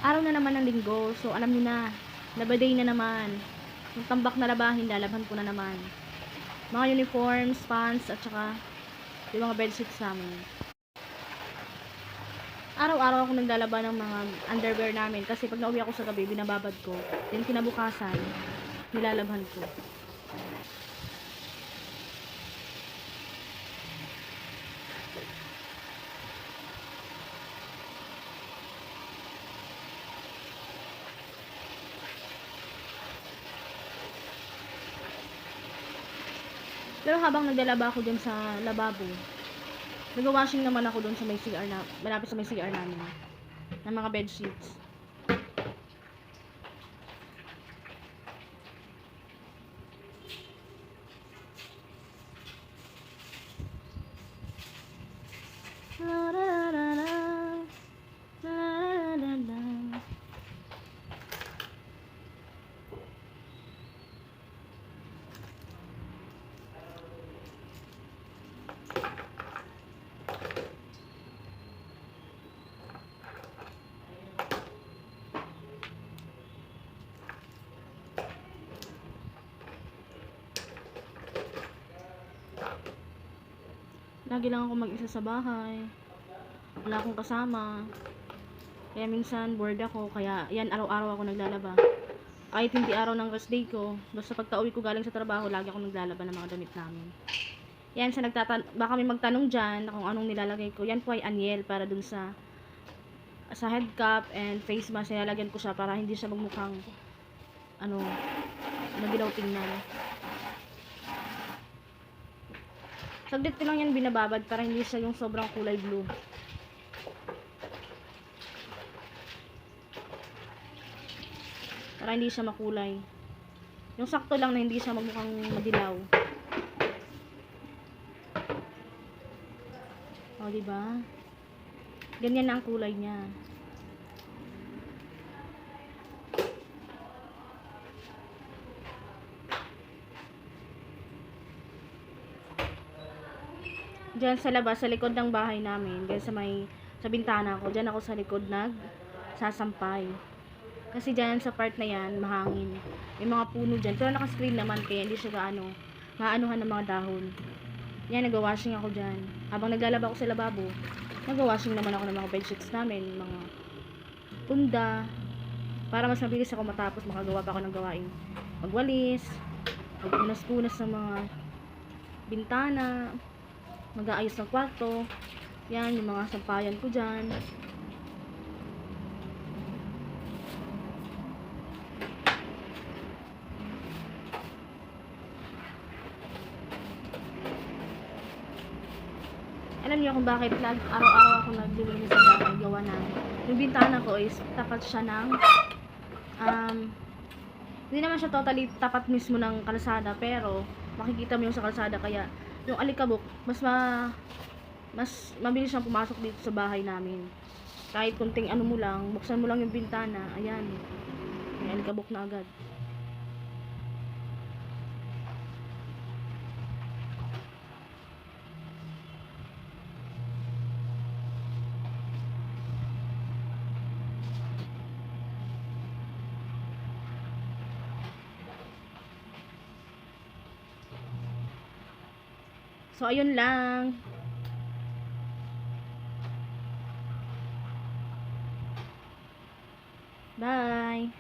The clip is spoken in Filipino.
Araw na naman ng linggo, so alam niyo na, labaday na naman. Yung tambak na labahin, lalaban ko na naman. Mga uniforms, pants, at saka yung mga bedsheets namin. Araw-araw ako naglalaba ng mga underwear namin kasi pag nauwi ako sa gabi, binababad ko. Then kinabukasan, nilalabhan ko. Pero habang naglalaba ako dun sa lababo, nag-washing naman ako dun sa may CR na, malapit sa may CR namin, ng mga bedsheets. La la la la, la la la. Lagi lang ako mag-isa sa bahay. Wala akong kasama. Kaya minsan bored ako. Kaya yan, araw-araw ako naglalaba. Kahit hindi araw ng rest day ko, basta pagka-uwi ko galing sa trabaho, lagi ako naglalaba ng mga damit namin. Yan, baka may magtanong dyan kung anong nilalagay ko. Yan po ay Aniel para dun sa head cap and face mask. Nilalagyan ko siya para hindi siya magmukhang madilaw tingnan. Saglit ko lang yan binababad para hindi siya yung sobrang kulay blue. Para hindi siya makulay. Yung sakto lang na hindi siya magmukhang madilaw. O, diba? Ganyan na ang kulay niya. Diyan sa labas, sa likod ng bahay namin, diyan sa bintana ko, diyan ako sa likod sasampay. Kasi diyan sa part na yan, mahangin. May mga puno diyan, pero naka-screen naman kaya hindi siya maanuhan ng mga dahon. Yan, nag-washing ako diyan. Habang naglalaba ako sa lababo, nag-washing naman ako ng mga bedsheets namin, mga punda, para mas mabilis ako matapos makagawa pa ako ng gawain. Magwalis, magpunas-punas ng mga bintana, mag-aayos ng kwarto. Yan, yung mga sampayan ko dyan. Alam niyo kung bakit araw-araw ako naglilinis sa bahay, gawa na yung bintana ko is tapat siya ng hindi naman siya totally tapat mismo ng kalsada, pero makikita mo yung sa kalsada, kaya yung alikabok mas mabilis siyang pumasok dito sa bahay namin. Kahit kunting mo lang, buksan mo lang yung bintana, ayan, may alikabok na agad. So, ayun lang. Bye!